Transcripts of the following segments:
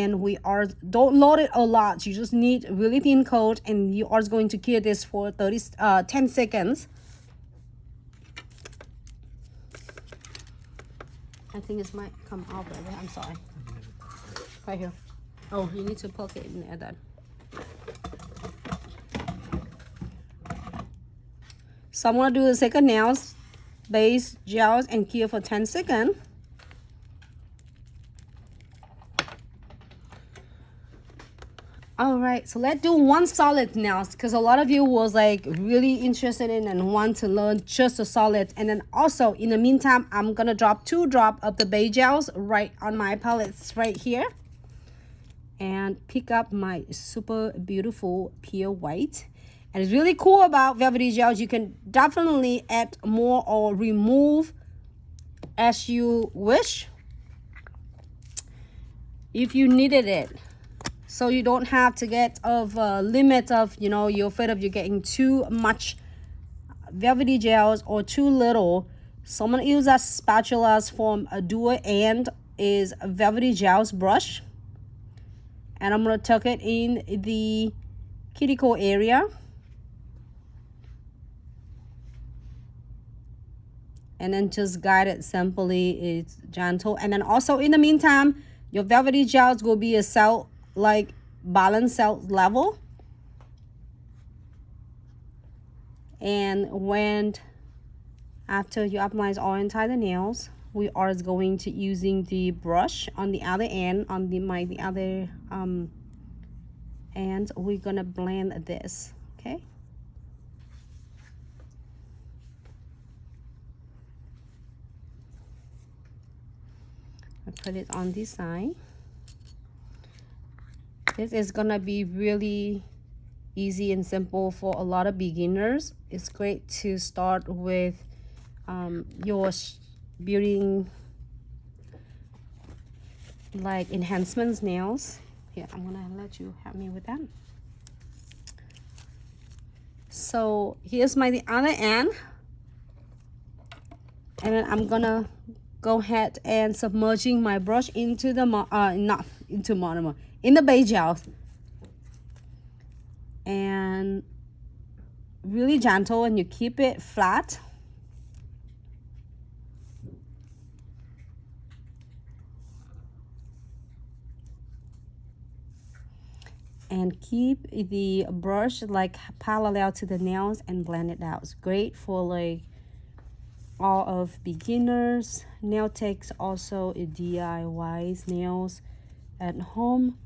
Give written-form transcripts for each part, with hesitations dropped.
and we are don't load it a lot. You just need really thin coat, and you are going to cure this for 10 seconds. I think it might come off right there. I'm sorry. Right here. Oh, you need to poke it in there. So I'm gonna do the second nails, base, gels, and cure for 10 seconds. All right, so let's do one solid nails, because a lot of you was like really interested in and want to learn just a solid. And then also in the meantime, I'm gonna drop 2 drops of the base gels right on my palettes right here, and pick up my super beautiful pure white. And it's really cool about Velvetty Gels, you can definitely add more or remove as you wish if you needed it. So you don't have to get of a limit of, you know, you're afraid of you getting too much Velvetty Gels or too little. So I'm going to use that spatulas from a Duo and is a Velvetty Gels brush. And I'm going to tuck it in the cuticle area. And then just guide it simply. It's gentle. And then also in the meantime, your Velvetty Gels will be a cell, like balance cell level. And when after you apply all entire the nails, we are going to using the brush on the other end, on the other and we're gonna blend this. Okay, I put it on this side. This is gonna be really easy and simple for a lot of beginners. It's great to start with your building like enhancements nails. Here, I'm gonna let you help me with that. So here's the other end, and then I'm gonna go ahead and submerging my brush into the not into monomer, in the base gels, and really gentle, and you keep it flat. And keep the brush like parallel to the nails and blend it out. It's great for like all of beginners, nail techs, also DIYs nails at home.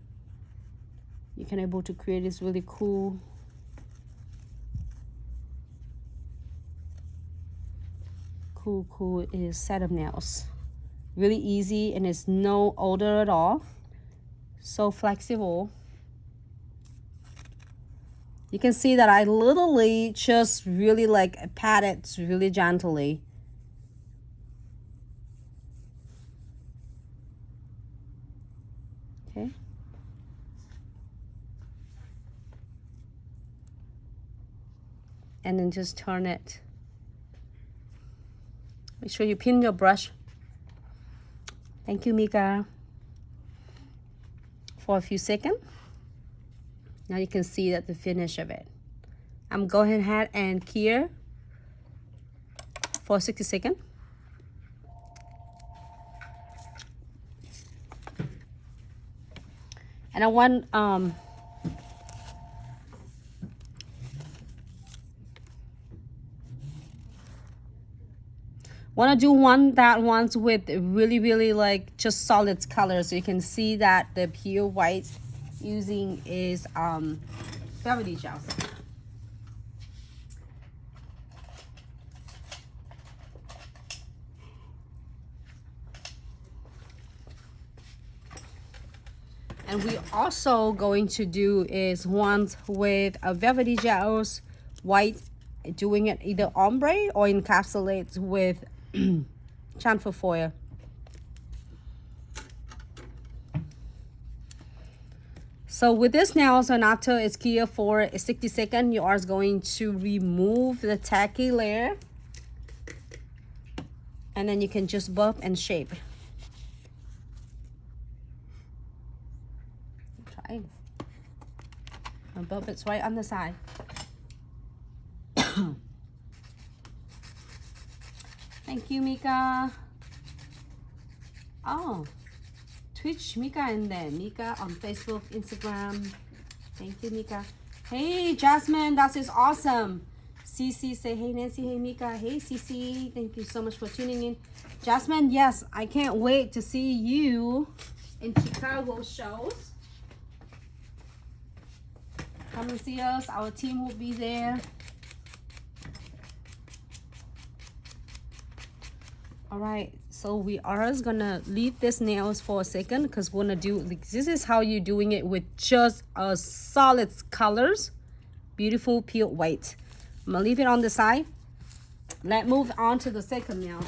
You can able to create this really cool is set of nails. Really easy, and it's no odor at all. So flexible. You can see that I literally just really like pat it really gently. Okay. And then just turn it. Make sure you pin your brush. Thank you, Mika. For a few seconds. Now you can see that the finish of it. I'm going ahead and cure for 60 seconds. And I want to do one that ones with really like just solid color, so you can see that the pure white using is Velvetty Gels. And we also going to do is ones with a Velvetty Gels white, doing it either ombre or encapsulates with chamfer foil. So with this nails, and after it's cure for 60 seconds, you are going to remove the tacky layer, and then you can just buff and shape. side. And Velvet's right on the side. Thank you, Mika. Oh, Twitch, Mika in there. Mika on Facebook, Instagram. Thank you, Mika. Hey, Jasmine, that is awesome. Cece say, hey, Nancy, hey, Mika. Hey, Cece, thank you so much for tuning in. Jasmine, yes, I can't wait to see you in Chicago shows. Come and see us. Our team will be there. All right, so we are gonna leave this nails for a second because we're gonna do, like, this is how you're doing it with just a solid colors. Beautiful pure white. I'm gonna leave it on the side. Let's move on to the second nail.